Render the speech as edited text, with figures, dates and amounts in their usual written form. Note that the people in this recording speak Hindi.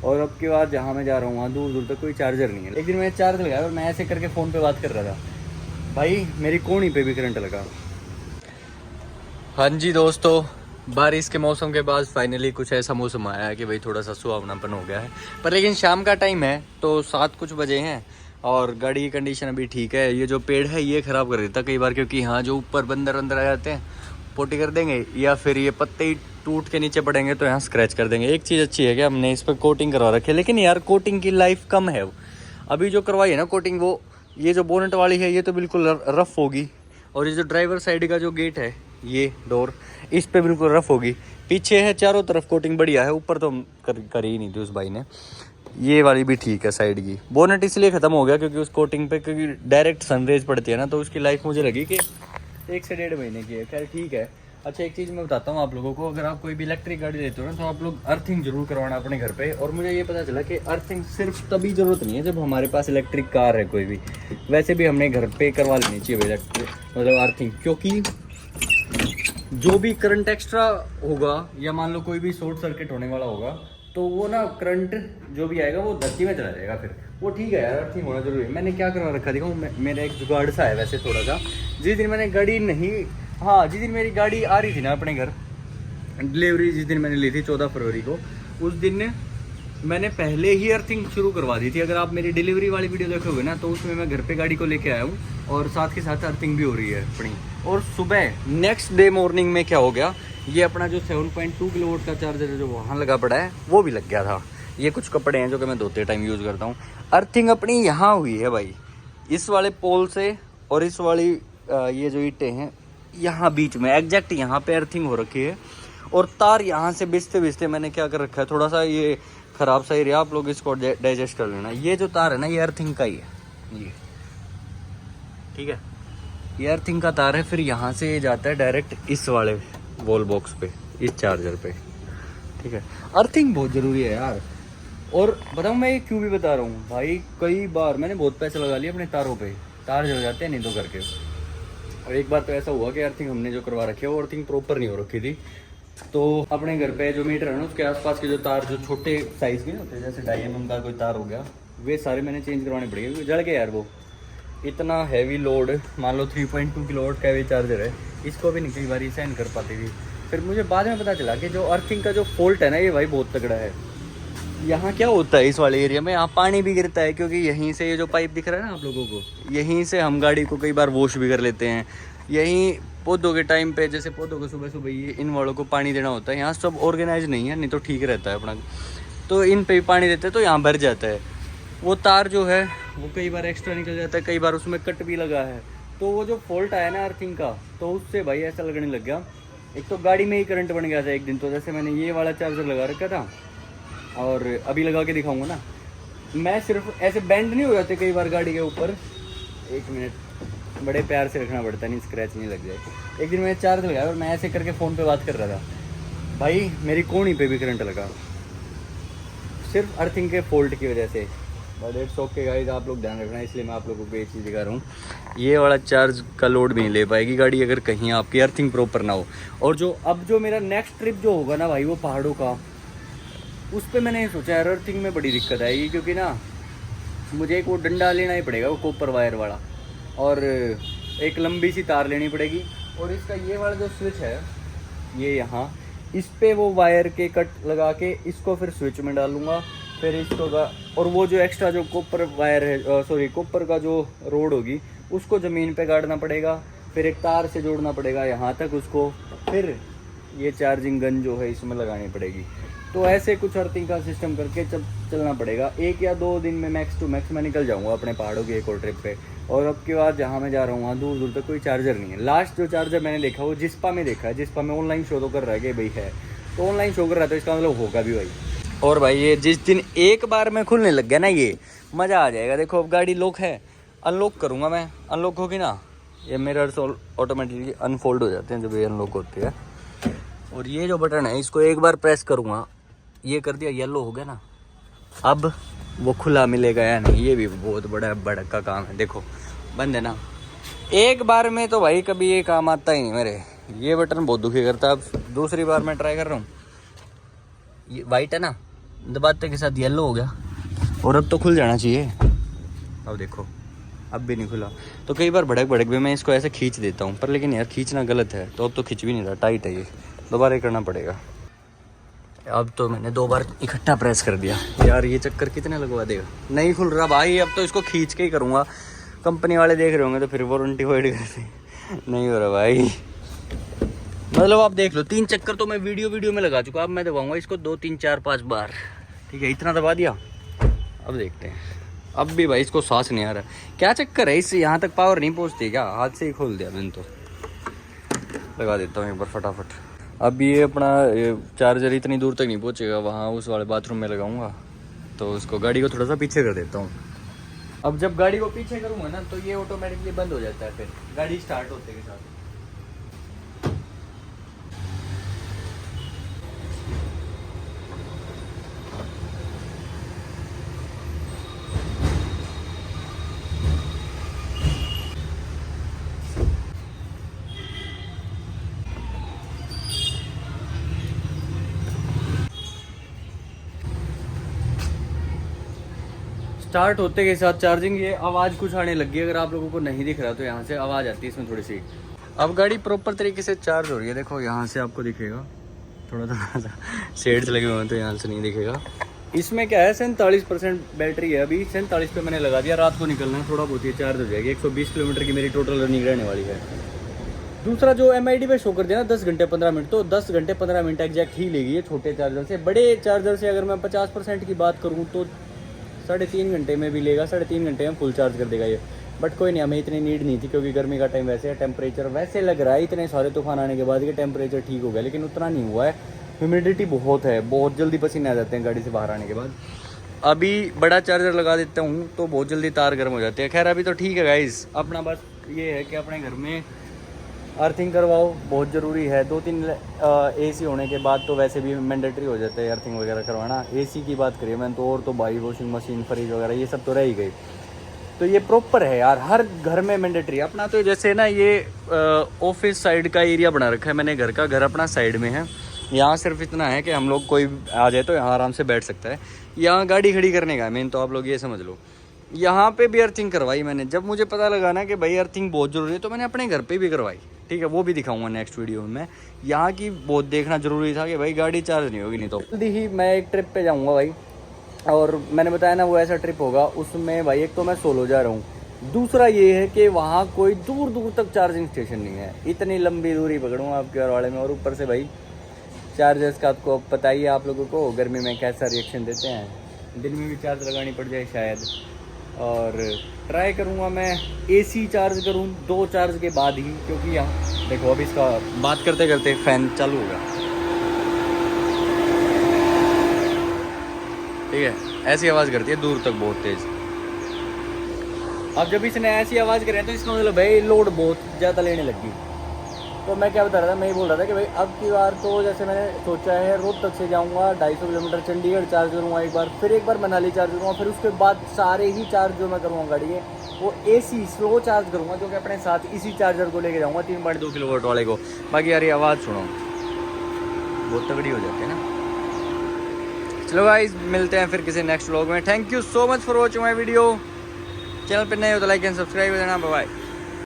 और अब के बाद जहाँ मैं जा रहा हूँ वहाँ दूर दूर तक कोई चार्जर नहीं है। एक दिन मैंने चार्ज लगाया और मैं ऐसे करके फ़ोन पे बात कर रहा था, भाई मेरी कोहनी पे भी करंट लगा। हाँ जी दोस्तों, बारिश के मौसम के बाद फाइनली कुछ ऐसा मौसम आया है कि भाई थोड़ा सा सुहावनापन हो गया है। पर लेकिन शाम का टाइम है तो 7 कुछ बजे हैं और गाड़ी की कंडीशन अभी ठीक है। ये जो पेड़ है ये ख़राब कर देता कई बार, क्योंकि यहाँ जो ऊपर बंदर अंदर आ जाते हैं पोटी कर देंगे, या फिर ये पत्ते ही टूट के नीचे पड़ेंगे तो यहाँ स्क्रैच कर देंगे। एक चीज़ अच्छी है कि हमने इस पर कोटिंग करवा रखी है, लेकिन यार कोटिंग की लाइफ कम है। अभी जो करवाई है ना कोटिंग, वो ये जो बोनेट वाली है ये तो बिल्कुल रफ़ होगी, और ये जो ड्राइवर साइड का जो गेट है ये डोर, इस पे बिल्कुल रफ़ होगी। पीछे है चारों तरफ कोटिंग बढ़िया है, ऊपर तो करी ही नहीं थी उस भाई ने। ये वाली भी ठीक है साइड की। बोनेट इसलिए ख़त्म हो गया क्योंकि उस कोटिंग पे क्योंकि डायरेक्ट सनरेज पड़ती है ना, तो उसकी लाइफ मुझे लगी कि 1 से 1.5 महीने की है। खैर ठीक है। अच्छा एक चीज़ मैं बताता हूँ आप लोगों को, अगर आप कोई भी इलेक्ट्रिक गाड़ी लेते हो ना तो आप लोग अर्थिंग जरूर करवाना अपने घर पे। और मुझे ये पता चला कि अर्थिंग सिर्फ तभी ज़रूरत नहीं है जब हमारे पास इलेक्ट्रिक कार है कोई भी, वैसे भी हमने घर पे करवा लेनी चाहिए इलेक्ट्रिक मतलब अर्थिंग। क्योंकि जो भी करंट एक्स्ट्रा होगा या मान लो कोई भी शॉर्ट सर्किट होने वाला होगा तो वो ना करंट जो भी आएगा वो धरती में चला जाएगा। फिर वो ठीक है यार, अर्थिंग होना जरूरी है। मैंने क्या करवा रखा दिखाऊँ, मेरा एक जुगाड़ सा है वैसे थोड़ा सा। जिस दिन मैंने गाड़ी नहीं, हाँ जिस दिन मेरी गाड़ी आ रही थी ना अपने घर, डिलीवरी जिस दिन मैंने ली थी 14 फरवरी को, उस दिन मैंने पहले ही अर्थिंग शुरू करवा दी थी। अगर आप मेरी डिलीवरी वाली वीडियो देखोगे ना तो उसमें मैं घर पे गाड़ी को लेके आया हूँ और साथ के साथ अर्थिंग भी हो रही है अपनी। और सुबह नेक्स्ट डे मॉर्निंग में क्या हो गया, ये अपना जो 7.2 किलोवाट का चार्जर है जो वहाँ लगा पड़ा है वो भी लग गया था। ये कुछ कपड़े हैं जो कि मैं धोते टाइम यूज़ करता हूँ। अर्थिंग अपनी यहाँ हुई है भाई, इस वाले पोल से और इस वाली ये जो ईंटें हैं यहाँ बीच में एग्जैक्ट यहाँ पे अर्थिंग हो रखी है। और तार यहाँ से बिछते बिछते मैंने क्या कर रखा है, थोड़ा सा ये ख़राब सा एरिया, आप लोग इसको डाइजेस्ट कर लेना। ये जो तार है ना ये अर्थिंग का ही है, ये ठीक है, ये अर्थिंग का तार है। फिर यहाँ से ये जाता है डायरेक्ट इस वाले वॉल बॉक्स पे, इस चार्जर पे, ठीक है। अर्थिंग बहुत ज़रूरी है यार। और बताऊँ मैं ये क्यों भी बता रहा हूँ भाई, कई बार मैंने बहुत पैसे लगा लिए अपने तारों पे, तार जल जाते हैं नहीं तो करके। और एक बार तो ऐसा हुआ कि अर्थिंग हमने जो करवा रखी है वो अर्थिंग प्रॉपर नहीं हो रखी थी, तो अपने घर पे जो मीटर है ना उसके आसपास के जो तार जो छोटे साइज़ के होते हैं, जैसे 2.5 mm का कोई तार हो गया, वे सारे मैंने चेंज करवाने पड़ेंगे क्योंकि जल गए यार। वो इतना हैवी लोड, मान लो 3.2 किलोवाट का भी चार्जर है, इसको भी नहीं कई बार सहन कर पाती थी। फिर मुझे बाद में पता चला कि जो अर्थिंग का जो फॉल्ट है ना ये भाई बहुत तगड़ा है। यहाँ क्या होता है इस वाले एरिया में, यहाँ पानी भी गिरता है क्योंकि यहीं से ये जो पाइप दिख रहा है ना आप लोगों को, यहीं से हम गाड़ी को कई बार वॉश भी कर लेते हैं। यहीं पौधों के टाइम पे, जैसे पौधों को सुबह सुबह ये इन वालों को पानी देना होता है। यहाँ सब ऑर्गेनाइज नहीं है, नहीं तो ठीक रहता है अपना, तो इन पे भी पानी देते हैं तो यहाँ भर जाता है। वो तार जो है वो कई बार एक्स्ट्रा निकल जाता है, कई बार उसमें कट भी लगा है। तो वो जो फॉल्ट आया ना अर्थिंग का, तो उससे भाई ऐसा लगने लग गया, एक तो गाड़ी में ही करंट बन गया था एक दिन। तो जैसे मैंने ये वाला चार्जर लगा रखा था और अभी लगा के दिखाऊंगा ना, मैं सिर्फ ऐसे बेंड नहीं हो जाते कई बार गाड़ी के ऊपर, 1 मिनट बड़े प्यार से रखना पड़ता है नहीं स्क्रैच नहीं लग जाए। एक दिन मैंने चार्ज लगाया और मैं ऐसे करके फ़ोन पे बात कर रहा था, भाई मेरी कोहनी पे भी करंट लगा सिर्फ अर्थिंग के फॉल्ट की वजह से। बट इट्स ओके गाइस, आप लोग ध्यान रखना, इसलिए मैं आप लोगों को ये चीज़ दिखा रहा हूँ। ये वाला चार्ज का लोड भी नहीं ले पाएगी गाड़ी अगर कहीं आपकी अर्थिंग प्रॉपर ना हो। और जो अब जो मेरा नेक्स्ट ट्रिप जो होगा ना भाई वो पहाड़ों का, उस पर मैंने सोचा यार अर्थिंग में बड़ी दिक्कत आएगी, क्योंकि ना मुझे एक वो डंडा लेना ही पड़ेगा, वो कॉपर वायर वाला, और एक लंबी सी तार लेनी पड़ेगी। और इसका ये वाला जो स्विच है ये यहाँ, इस पे वो वायर के कट लगा के इसको फिर स्विच में डालूंगा, फिर इसको और वो जो एक्स्ट्रा जो कॉपर वायर है, सॉरी कॉपर का जो रोड होगी उसको ज़मीन पे गाड़ना पड़ेगा, फिर एक तार से जोड़ना पड़ेगा यहाँ तक उसको, फिर ये चार्जिंग गन जो है इसमें लगानी पड़ेगी। तो ऐसे कुछ अर्थिंग का सिस्टम करके चलना पड़ेगा। 1 या 2 दिन में मैक्स टू मैक्स मैं निकल जाऊंगा अपने पहाड़ों की एक और ट्रिप पे। और अब के बाद जहाँ मैं जा रहा हूँ वहाँ दूर दूर तक कोई चार्जर नहीं है। लास्ट जो चार्जर मैंने देखा वो जिस्पा में देखा है, जिस्पा में ऑनलाइन शो तो कर रहा है कि भाई है, तो ऑनलाइन शो कर रहा है तो इसका मतलब होगा भी भाई। और भाई ये जिस दिन एक बार में खुलने लग गया ना ये मज़ा आ जाएगा। देखो अब गाड़ी लॉक है, अनलॉक करूँगा मैं, अनलॉक होगी ना ये मिरर्स ऑटोमेटिकली अनफोल्ड हो जाते हैं जब ये अनलॉक होती है। और ये जो बटन है इसको एक बार प्रेस करूँगा, ये कर दिया येलो हो गया ना, अब वो खुला मिलेगा या नहीं ये भी बहुत बड़ा का काम है। देखो बंद है ना, एक बार में तो भाई कभी ये काम आता ही नहीं मेरे, ये बटन बहुत दुखी करता है। अब दूसरी बार मैं ट्राई कर रहा हूँ, ये वाइट है ना, दबाते के साथ येलो हो गया और अब तो खुल जाना चाहिए। अब देखो अब भी नहीं खुला। तो कई बार भड़क भड़क भी मैं इसको ऐसे खींच देता हूँ, पर लेकिन यार खींचना गलत है, तो अब तो खींच भी नहीं रहा, टाइट है ये, दोबारा करना पड़ेगा। अब तो मैंने 2 बार इकट्ठा प्रेस कर दिया। यार ये चक्कर कितने लगवा देगा, नहीं खुल रहा भाई। अब तो इसको खींच के ही करूँगा, कंपनी वाले देख रहे होंगे तो फिर वारंटी वाइड करते। नहीं हो रहा भाई, मतलब आप देख लो 3 चक्कर तो मैं वीडियो में लगा चुका। अब मैं दबाऊंगा इसको 2 3 4 5 बार, ठीक है, इतना दबा दिया। अब देखते हैं, अब भी भाई इसको सांस नहीं आ रहा, क्या चक्कर है इससे, यहाँ तक पावर नहीं पहुँचती क्या? हाथ से ही खोल दिया मैंने तो। लगा देता हूँ एक बार फटाफट। अब ये अपना चार्जर इतनी दूर तक नहीं पहुँचेगा, वहाँ उस वाले बाथरूम में लगाऊंगा, तो उसको गाड़ी को थोड़ा सा पीछे कर देता हूँ। अब जब गाड़ी को पीछे करूँगा ना तो ये ऑटोमेटिकली बंद हो जाता है, फिर गाड़ी स्टार्ट होते के साथ। स्टार्ट होते के साथ चार्जिंग, ये आवाज़ कुछ आने लगी है। अगर आप लोगों को नहीं दिख रहा तो यहाँ से आवाज़ आती है इसमें थोड़ी सी। अब गाड़ी प्रॉपर तरीके से चार्ज हो रही है, देखो यहाँ से आपको दिखेगा, थोड़ा थोड़ा सा शेड्स लगे हुए हैं तो यहाँ से नहीं दिखेगा। इसमें क्या है 47% बैटरी है, अभी 47 पे मैंने लगा दिया। रात को निकलना है, थोड़ा बहुत ये चार्ज हो जाएगी। 120 किलोमीटर की मेरी टोटल रनिंग रहने वाली है। दूसरा जो MID पे शो कर दिया ना 10 घंटे 15 मिनट, तो 10 घंटे 15 मिनट एग्जैक्ट ही लेगी ये छोटे चार्जर से। बड़े चार्जर से अगर मैं 50% की बात करूँ तो 3.5 घंटे में भी लेगा, 3.5 घंटे में फुल चार्ज कर देगा ये। बट कोई नहीं, हमें इतनी नीड नहीं थी क्योंकि गर्मी का टाइम वैसे है। टेम्परेचर वैसे लग रहा है इतने सारे तूफान आने के बाद कि टेम्परेचर ठीक हो गया, लेकिन उतना नहीं हुआ है। ह्यूमिडिटी बहुत है, बहुत जल्दी पसीने आ जाते हैं गाड़ी से बाहर आने के बाद। अभी बड़ा चार्जर लगा देता हूँ तो बहुत जल्दी तार गर्म हो जाते हैं। खैर अभी तो ठीक है गाइस, अपना बस ये है कि अपने घर में अर्थिंग करवाओ, बहुत ज़रूरी है। 2-3 AC होने के बाद तो वैसे भी मैंडेटरी हो जाता है अर्थिंग वगैरह करवाना। AC की बात करिए मैंने तो, और तो भाई वॉशिंग मशीन फ्रिज वगैरह ये सब तो रह ही गई। तो ये प्रॉपर है यार, हर घर में मैंडेटरी। अपना तो जैसे ना ये ऑफिस साइड का एरिया बना रखा है मैंने, घर अपना साइड में है। यहाँ सिर्फ इतना है कि हम लोग कोई आ जाए तो यहाँ आराम से बैठ सकता है। यहाँ गाड़ी खड़ी करने का मेन तो आप लोग ये समझ लो। यहाँ पे भी अर्थिंग करवाई मैंने, जब मुझे पता लगा ना कि भाई अर्थिंग बहुत ज़रूरी है तो मैंने अपने घर पे भी करवाई, ठीक है, वो भी दिखाऊंगा नेक्स्ट वीडियो में। मैं यहाँ की बहुत देखना ज़रूरी था कि भाई गाड़ी चार्ज नहीं होगी, नहीं तो जल्दी ही मैं एक ट्रिप पे जाऊँगा भाई। और मैंने बताया ना वो ऐसा ट्रिप होगा, उसमें भाई एक तो मैं सोलो जा रहा हूँ, दूसरा ये है कि वहाँ कोई दूर दूर तक चार्जिंग स्टेशन नहीं है। इतनी लंबी दूरी पकड़ूँगा आपके घर वाले में, और ऊपर से भाई चार्जर्स का आपको पता ही है आप लोगों को गर्मी में कैसा रिएक्शन देते हैं। दिन में भी चार्ज लगानी पड़ जाए शायद, और ट्राई करूँगा मैं AC चार्ज करूँ 2 चार्ज के बाद ही, क्योंकि यहाँ देखो अभी इसका बात करते करते फ़ैन चालू होगा, ठीक है, ऐसी आवाज़ करती है दूर तक बहुत तेज़। अब जब इसने ऐसी आवाज़ करें तो इसका मतलब भाई लोड बहुत ज़्यादा लेने लगी। तो मैं क्या बता रहा था, मैं ये बोल रहा था कि भाई अब की बार तो जैसे मैंने सोचा है रोहतक से जाऊंगा 250 किलोमीटर चंडीगढ़ चार्ज करूँगा एक बार, फिर एक बार मनाली चार्ज करूँगा, फिर उसके बाद सारे ही चार्ज जो मैं करूँगा गाड़ी के वो AC स्लो चार्ज करूँगा, जो कि अपने साथ इसी चार्जर को लेके जाऊँगा 3.2 किलोवाट वाले को। बाकी यार ये आवाज़ सुनो बहुत तगड़ी हो जाती है ना। चलो गाइस मिलते हैं फिर किसी नेक्स्ट व्लॉग में। Thank you so much for watching my video. Channel पर नए हो तो लाइक एंड सब्सक्राइब कर देना। Bye bye.